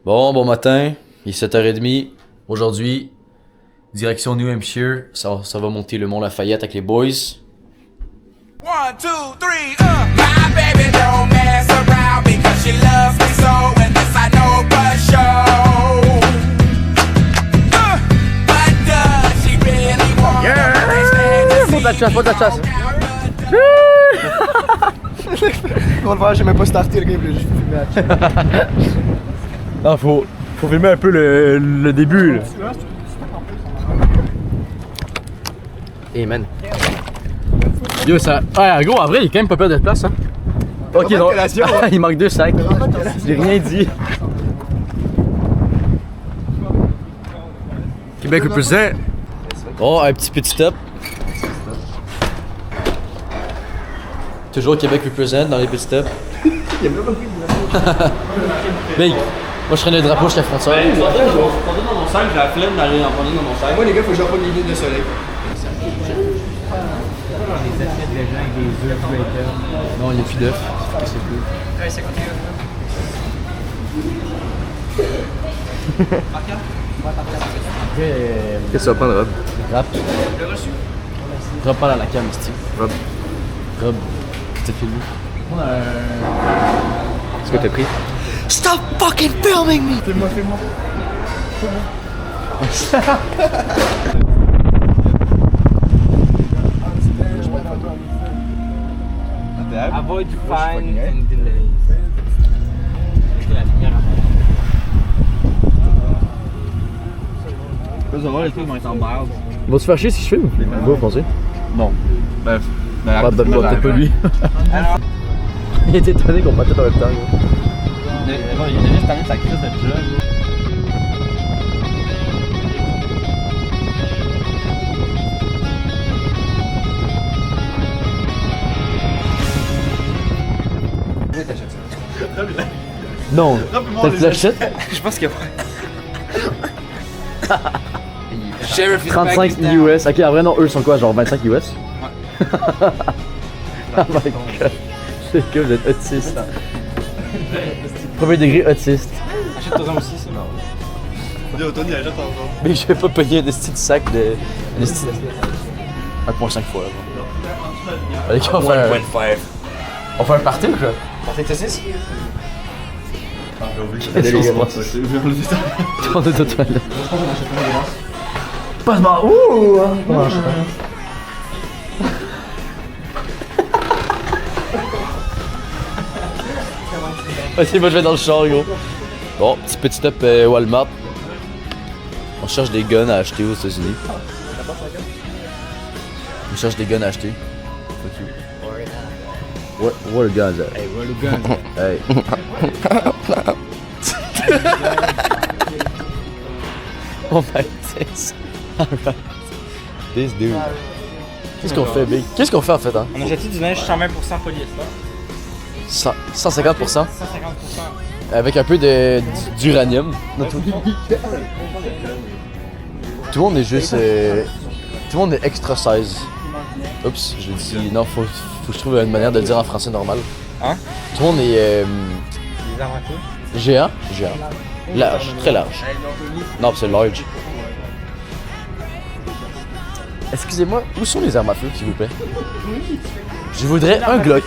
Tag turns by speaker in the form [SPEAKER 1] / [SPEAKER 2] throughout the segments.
[SPEAKER 1] Bon matin, il est 7h30. Aujourd'hui, direction New Hampshire. Ça va monter le Mont Lafayette avec les boys.
[SPEAKER 2] 1, 2, 3, My baby don't mess around because she loves me so, and this I know for sure. But does she really want
[SPEAKER 3] Faut de la chasse, faut de la chasse.
[SPEAKER 4] On va le voir, j'ai même pas starté le game, j'ai juste filmé la
[SPEAKER 3] Non, faut filmer un peu le début. Là. Hey man. Yo, ça. Ah, gros, en vrai, il est quand même pas peur de place, hein. Ok, non. Il manque 2 sacs. J'ai rien dit. Québec represent.
[SPEAKER 1] Oh, un petit pit stop. Toujours Québec represent dans les pit stops. Big, moi je serais le drapeau jusqu'à la frontière.
[SPEAKER 3] Pendant dans mon sac, j'ai la flemme d'aller en prendre dans mon sac.
[SPEAKER 4] Moi les gars, faut que je reprenne les lunettes de soleil.
[SPEAKER 1] Non, il n'y a plus d'œufs. C'est plus.
[SPEAKER 4] Ouais, c'est côté.
[SPEAKER 3] Qu'est-ce que ça va prendre, Rob?
[SPEAKER 1] Rap. Rob parle à la cam, Steve. Rob. T'as filmé.
[SPEAKER 3] Qu'est-ce que t'as pris?
[SPEAKER 1] Stop fucking filming me!
[SPEAKER 4] Fais-moi.
[SPEAKER 5] Avoid fine and delays. Vous allez voir, les trucs vont être en base.
[SPEAKER 3] Vas-tu faire chier si je filme? Vous pensez?
[SPEAKER 5] Non. Bref.
[SPEAKER 3] Peut-être pas lui. Il était étonné qu'on partait en même temps. Gros.
[SPEAKER 5] Il a déjà cette année sa crise de jeu.
[SPEAKER 3] Non. T'as le l'achètes?
[SPEAKER 4] Je pense que ouais.
[SPEAKER 3] 35 US. Ok, en vrai, non, eux sont quoi? Genre 25 US? Ouais. Oh my god. C'est que vous êtes autiste. Premier degré autiste.
[SPEAKER 5] Achète-toi aussi, c'est bon.
[SPEAKER 4] Yo, Tony, achète ton genre.
[SPEAKER 1] Mais je vais pas payer un esti de sac de. Un esti de. 1.5 fois. Allez, on fait un.
[SPEAKER 4] 1.5.
[SPEAKER 1] On fait un party ou quoi?
[SPEAKER 4] Parfait, t'as 6?
[SPEAKER 3] Qu'est-ce qui se passe? On est aux toilettes. Passe-moi! Ouh!
[SPEAKER 1] Vas-y, moi je vais dans le char, gros. Bon, petit stop Walmart. On cherche des guns à acheter aux États-Unis. On cherche des guns à acheter.
[SPEAKER 3] What a guns at?
[SPEAKER 5] Hey, where the gun?
[SPEAKER 3] Hey.
[SPEAKER 1] Oh my this. Alright. This dude. Qu'est-ce qu'on fait, Big? Qu'est-ce qu'on fait en fait, hein?
[SPEAKER 5] On achète du linge 120% polyester.
[SPEAKER 1] 150%?
[SPEAKER 5] 150%.
[SPEAKER 1] Avec un peu d'uranium. Tout le monde est juste. Tout le monde est extra size. Oups, j'ai dit. Non, faut que je trouve une manière de le dire en français normal.
[SPEAKER 5] Hein?
[SPEAKER 1] Tout le monde est.
[SPEAKER 5] Les armes à feu.
[SPEAKER 1] Géant? Géant. Large, très large. Non, c'est large. Excusez-moi, où sont les armes à feu, s'il vous plaît? Je voudrais un Glock.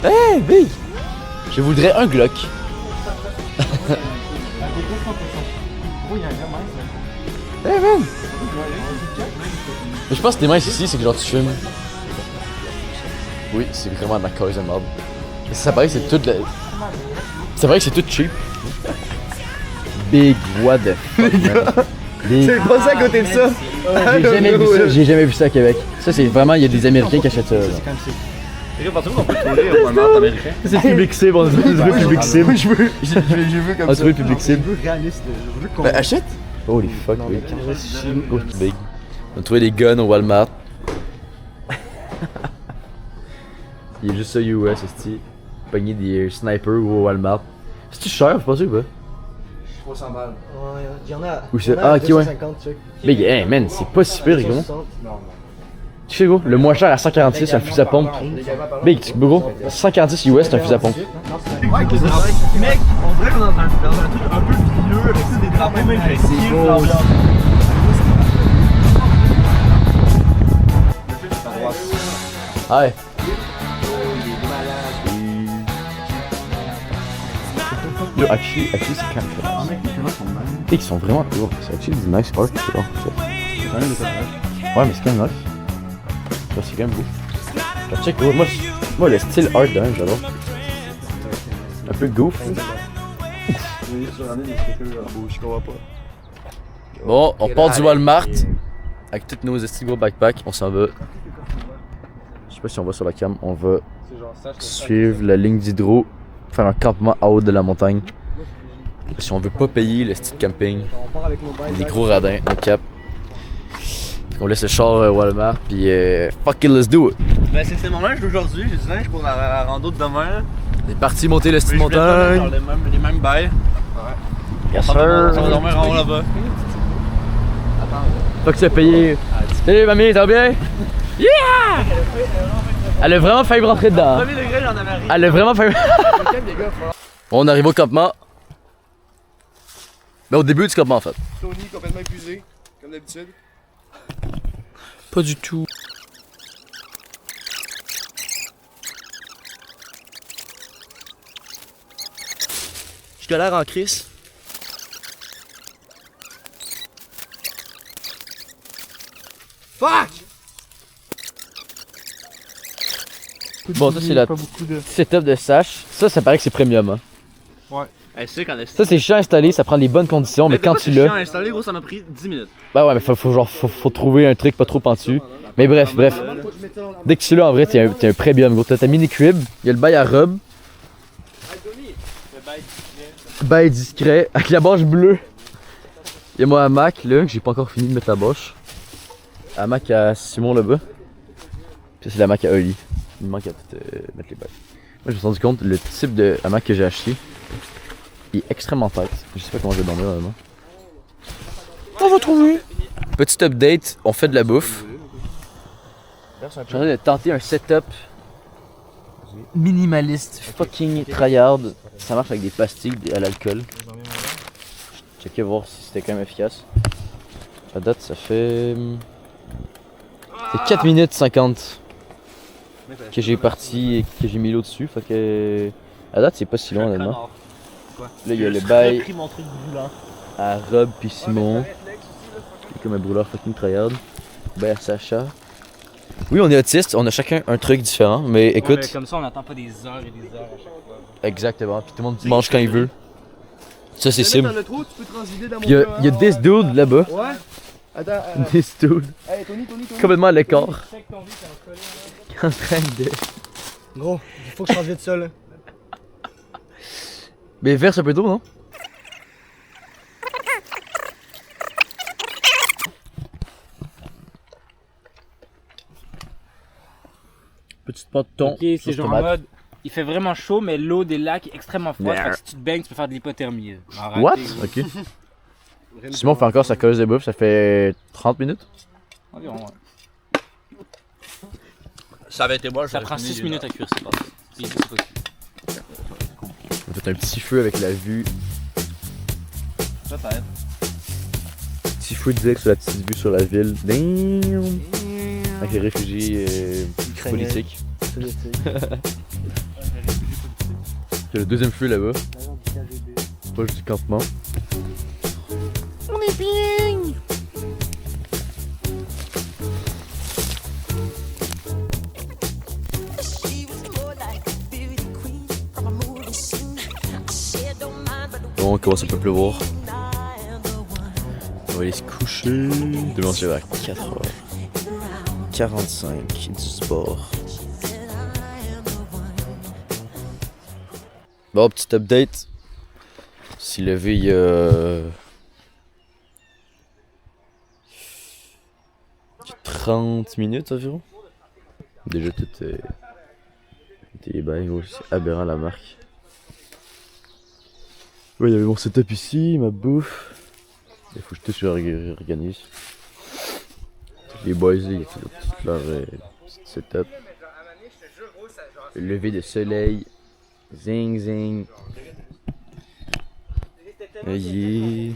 [SPEAKER 1] Hey, Big! Je voudrais un Glock. Hey, man! Mais je pense que tes mains ici, c'est que genre tu fumes. Oui, c'est vraiment de la cause de merde. Ça paraît que c'est tout la... Ça paraît que c'est tout cheap.
[SPEAKER 3] Big what the fuck, man.
[SPEAKER 4] C'est pas ça à côté de ça.
[SPEAKER 3] J'ai jamais vu ça à Québec. Ça, c'est vraiment, il y a des Américains qui achètent ça. Là.
[SPEAKER 5] Et là, pensez-vous qu'on peut trouver au Walmart américain?
[SPEAKER 3] C'est public cible, on dirait public cible.
[SPEAKER 4] J'ai vu comme
[SPEAKER 3] On
[SPEAKER 4] ça.
[SPEAKER 3] dirait public cible.
[SPEAKER 4] Réaliste. Je veux qu'on.
[SPEAKER 1] Ben, achète!
[SPEAKER 3] Holy fuck,
[SPEAKER 4] Non,
[SPEAKER 3] Big.
[SPEAKER 4] mais
[SPEAKER 1] Oh, Big. On a trouvé des guns au Walmart.
[SPEAKER 3] Il est juste ça US, c'est pogner des snipers au Walmart. C'est-tu cher, je pense ou pas?
[SPEAKER 4] 300 balles. Ouais, il y en a.
[SPEAKER 3] Où
[SPEAKER 4] il y en
[SPEAKER 3] c'est?
[SPEAKER 4] a
[SPEAKER 3] Ah, ok, ouais.
[SPEAKER 4] 250, check.
[SPEAKER 3] Big, hey man, c'est pas si pire, gros.
[SPEAKER 4] 260. Non, non.
[SPEAKER 3] Tu sais, gros, le moins cher à 146, un fusil à pompe. Big, gros, 146 US, c'est un fusil à pompe.
[SPEAKER 5] Mec, on dirait qu'on est dans un truc un peu C'est beau.
[SPEAKER 1] Ouais. Yo, actually, c'est quand même. Ils sont vraiment cool. C'est actually du nice art, tu vois. Ouais, mais c'est quand même nice. Ça, c'est quand même beau. Genre, check, moi, le style art de même, j'adore. Un peu goof. Bon, on part du Walmart avec tous nos estis gros backpacks. On s'en va. Je sais pas si on va sur la cam. On va suivre la ligne d'hydro, faire un campement en haut de la montagne. Si on veut pas payer le style camping, des gros radins, on cap. On laisse le char Walmart, puis fuck it, let's do it.
[SPEAKER 4] Ben c'est mon linge d'aujourd'hui, j'ai du linge pour la rando de demain.
[SPEAKER 1] On est parti monter le style
[SPEAKER 4] Genre
[SPEAKER 1] montagne.
[SPEAKER 4] les mêmes bails.
[SPEAKER 1] Yes sir.
[SPEAKER 4] On va dormir en haut là-bas.
[SPEAKER 1] Fuck tu as payé. Salut mamie, ça va bien? Yeah! Elle a vraiment failli rentrer dedans.
[SPEAKER 4] Premier degré, j'en avais rien.
[SPEAKER 1] Elle a vraiment failli. On arrive au campement. Mais au début du campement en fait.
[SPEAKER 4] Tony complètement épuisé, comme d'habitude.
[SPEAKER 1] Pas du tout. Je galère en crise.
[SPEAKER 4] Fuck!
[SPEAKER 1] Bon, ça c'est la setup de Sash. Ça paraît que c'est premium. Hein.
[SPEAKER 4] Ouais. C'est quand
[SPEAKER 1] Ça c'est chiant à installer, ça prend des bonnes conditions, mais quand tu l'as.
[SPEAKER 4] installé, gros, ça m'a pris 10 minutes.
[SPEAKER 1] Bah ouais, mais faut trouver un truc pas trop pentu. Mais bref. Dès que tu l'as en vrai, t'es un premium gros. T'as ta mini crib, il y a le bail à robe. Bail discret, avec la bâche bleue. Il y a moi à Mac là, que j'ai pas encore fini de mettre la bâche. À Mac à Simon là-bas. Puis ça c'est la Mac à Oli. Il me manque à tout mettre les bails. Moi je me suis rendu compte, le type de hamac que j'ai acheté, il est extrêmement tight. Je sais pas comment je vais dormir vraiment. On va trouver. Petit update, on fait de la bouffe. Je suis en train de tenter un setup minimaliste, fucking tryhard. Ça marche avec des pastilles à l'alcool. Je checkais voir si c'était quand même efficace. À date, ça fait. C'est 4 minutes 50 que j'ai parti et que j'ai mis l'eau dessus. Fait que. À date, c'est pas si long honnêtement. Là, il y a le bail à Rob puis Simon. Qui est comme un brûleur fucking tryhard. Bail à Sacha. Oui, on est autistes, on a chacun un truc différent, mais écoute.
[SPEAKER 5] Ouais, comme ça, on n'attend pas des heures et des heures à chaque fois.
[SPEAKER 1] Exactement, puis tout le monde mange quand il veut. Ça, c'est Sim.
[SPEAKER 4] Dans le trou, tu peux transider dans mon
[SPEAKER 1] Puis il y a this dude là-bas.
[SPEAKER 4] Ouais. Attends.
[SPEAKER 1] This dude.
[SPEAKER 4] Hey, Tony.
[SPEAKER 1] Complètement à l'écart. En train de.
[SPEAKER 4] Gros, il faut que je change vite ça là.
[SPEAKER 1] Mais verse un peu d'eau, non? Petite pâte de thon.
[SPEAKER 5] Ok, c'est
[SPEAKER 1] sauce
[SPEAKER 5] genre en
[SPEAKER 1] tomate.
[SPEAKER 5] mode. Il fait vraiment chaud, mais l'eau des lacs est extrêmement froide. Fait que si tu te baignes, tu peux faire de l'hypothermie. Arrêtez,
[SPEAKER 1] What?
[SPEAKER 5] gros.
[SPEAKER 1] Ok. Simon fait encore sa cause de bouffe, ça fait 30 minutes.
[SPEAKER 5] Environ, ouais.
[SPEAKER 4] Ça avait été bon,
[SPEAKER 5] Ça prend 6 minutes à cuire, c'est parti. Puis, c'est pas cuit.
[SPEAKER 1] On a fait un petit feu avec la vue.
[SPEAKER 4] Peut-être.
[SPEAKER 1] Petit feu direct sur la petite vue sur la ville. Damn! Avec les réfugiés politiques. Il y a le deuxième feu là-bas. Proche du campement. On est bien! Bon, on commence un peu à pleuvoir. On va aller se coucher. Demain on se lève à 4h45 du sport. Bon, petit update. Si levé il y a 30 minutes environ. Déjà tout est bien, c'est aberrant la marque. Ouais, il y avait mon setup ici, ma bouffe. Il faut que je te réorganise. Les boys, là, il y a tout leur setup. Le lever de soleil. Zing zing. Yeah.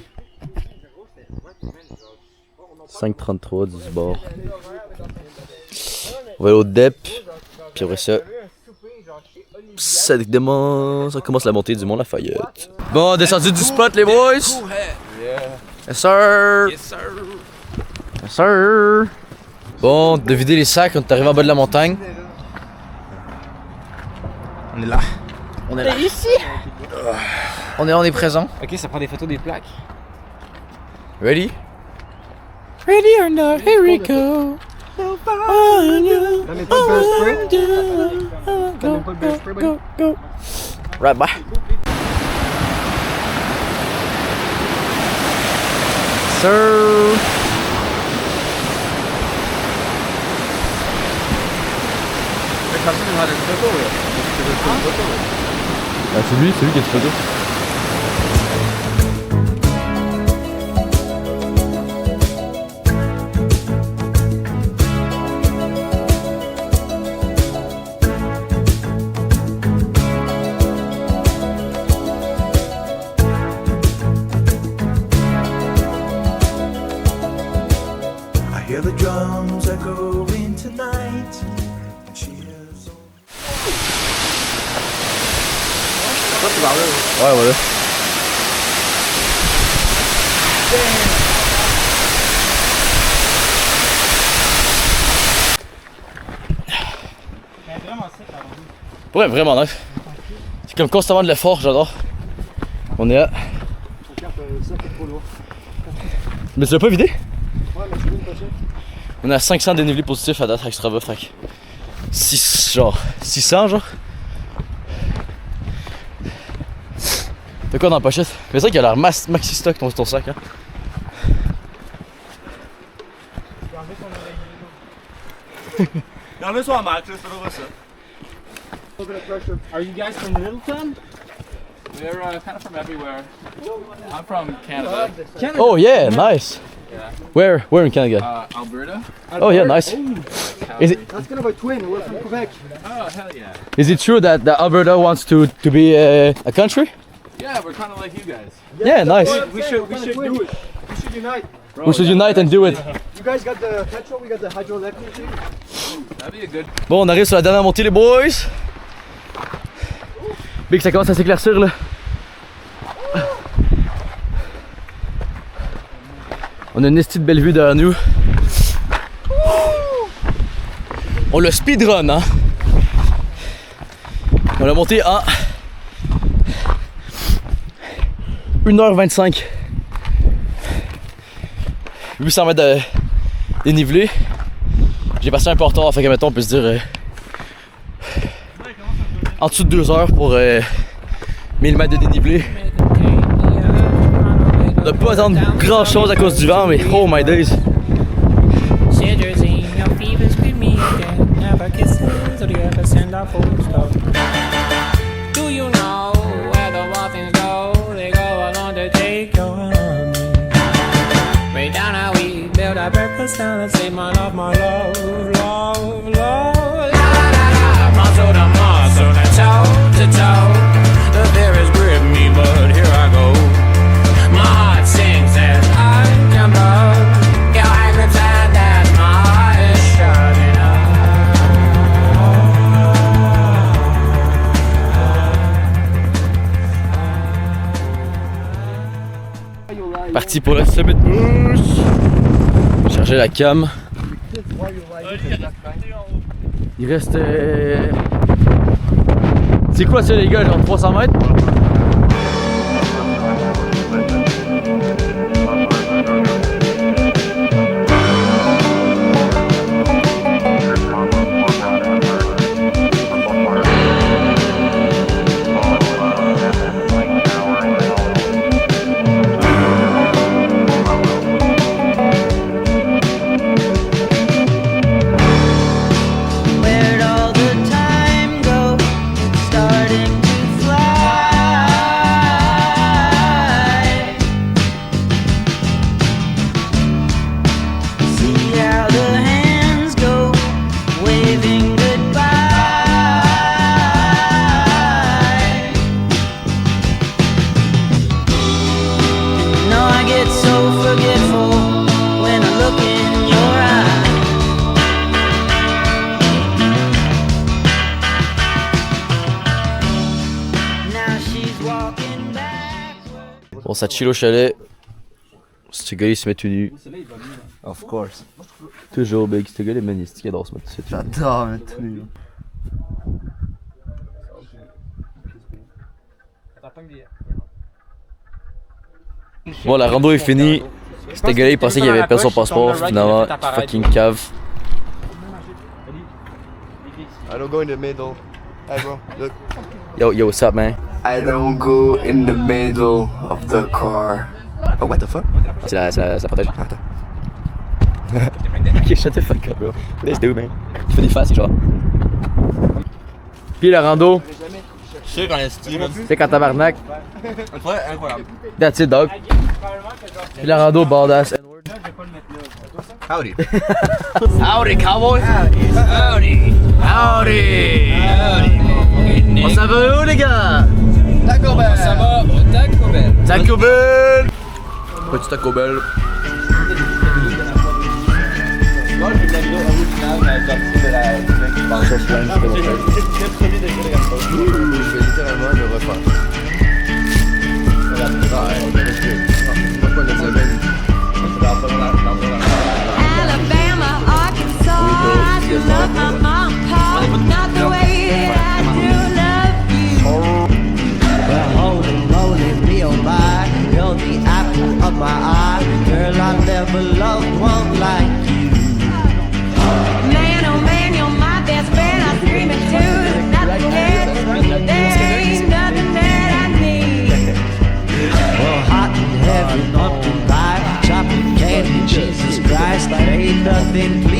[SPEAKER 1] 5,33 du bord. On va aller au DEP. Puis après ça, ça commence la montée du Mont Lafayette. Bon, descendu du spot les boys. Yes sir.
[SPEAKER 2] Yes, sir.
[SPEAKER 1] Yes sir. Bon, de vider les sacs, on est arrivé en bas de la montagne. On est là. On est là. Ici. On est présent.
[SPEAKER 5] Ok, ça prend des photos des plaques.
[SPEAKER 1] Ready? Ready or not, here we go.
[SPEAKER 4] T'as même pas de bear spray, buddy?
[SPEAKER 1] Go. Right, bye. Sir. Ah, c'est lui qui a cette photo.
[SPEAKER 6] I hear the drums echoing tonight. Cheers.
[SPEAKER 1] Ouais, voilà. Ouais, vraiment nice. C'est comme constamment de l'effort, j'adore. On est là. Mais tu l'as pas vidé?
[SPEAKER 4] Ouais, mais c'est une pochette.
[SPEAKER 1] On est à 500 dénivelés positifs à date avec Strava, fait que 600 genre. T'as quoi dans la pochette? Mais c'est vrai qu'il a l'air maxi stock ton sac, hein.
[SPEAKER 2] Il enlevé son Mac, là, c'est pas ça.
[SPEAKER 5] Are you guys from Littleton?
[SPEAKER 7] We're kind of from everywhere. I'm from Canada,
[SPEAKER 1] Oh yeah, nice. Where in Canada?
[SPEAKER 7] Alberta.
[SPEAKER 1] Oh yeah, nice. Is it
[SPEAKER 4] That's kind of a twin, we're from Quebec.
[SPEAKER 7] Oh hell yeah!
[SPEAKER 1] is it true that Alberta wants to be a country?
[SPEAKER 7] Yeah, we're kind of like you guys.
[SPEAKER 1] Yeah, nice.
[SPEAKER 4] We should do it. We should unite.
[SPEAKER 1] We should unite and do it.
[SPEAKER 4] You guys got the petrol, we got the hydroelectric.
[SPEAKER 7] That'd be a good.
[SPEAKER 1] Bon, on arrive sur la dernière montée les boys. Big, ça commence à s'éclaircir là. On a une petite belle vue derrière nous. On le speedrun, hein. On l'a monté en 1h25. 800 mètres de dénivelé. J'ai passé un peu en retard, fait que mettons on peut se dire en dessous de 2 heures pour 1000 mètres de dénivelé. On n'a pas attendre grand chose à cause du vent, mais oh my days.
[SPEAKER 8] Shivers in your fever, scream me again. Never kisses, or do you ever send out full stop? Do you know where the wild things go? They go along to take your honey. Way down how we build our breakfast down and say my love, love. La la la, muscle to muscle, toe to toe. The fear grip me, but here I go. My heart sings as I jump up. Your hand grips and that my heart is shutting up.
[SPEAKER 1] Parti pour la summit boost. Charger la cam. Il reste. C'est quoi ça les gars, genre 300 mètres?
[SPEAKER 8] Where'd all the time go? It's starting to fly. See how the hands go, waving goodbye. No, I get so forgetful.
[SPEAKER 1] Bon, ça chill au chalet. Ce gars, il se met tout nu.
[SPEAKER 4] Of course.
[SPEAKER 1] Toujours big. Ce gars, il est magnifique. Il adore se mettre tout nu.
[SPEAKER 4] J'adore mettre tout nu.
[SPEAKER 1] Bon, la rando est finie. C'était gars, il pensait qu'il avait perdu son passeport. Finalement, fucking cave.
[SPEAKER 4] I don't go in the middle. Hey bro, look.
[SPEAKER 1] Yo, what's up, man?
[SPEAKER 4] I don't go in the middle of the car. Oh, what the fuck?
[SPEAKER 1] C'est la protège. Attends. Ok, shut the fuck up, bro. Let's do, man. Tu fais des faces, genre. Puis la rando.
[SPEAKER 3] Je sais qu'on est stylé, man.
[SPEAKER 1] C'est qu'en tabarnak.
[SPEAKER 3] Incroyable.
[SPEAKER 1] That's it, dog. Puis la rando, badass.
[SPEAKER 4] Howdy.
[SPEAKER 3] Howdy, cowboy! Howdy! Howdy! On s'en va où, les gars?
[SPEAKER 4] Taco Bell.
[SPEAKER 3] Ça va au Taco Bell. Taco Bell! Petit Taco Bell.
[SPEAKER 4] Moi, je vais la vidéo originale, mais sortie de la. Je vais littéralement le refaire.
[SPEAKER 9] Alabama, Arkansas, I do love my mom, Paul, not the way that I do love you.
[SPEAKER 10] Well, holy moly, me oh my, you're the apple of my eye. Girl, I never loved one like you.
[SPEAKER 9] Man, oh man, you're my best friend. I scream it too. Nothing else, there ain't nothing that I need.
[SPEAKER 10] Well, hot and heavy, pumpkin pie, chocolate candy, Jesus Christ, there ain't nothing clean.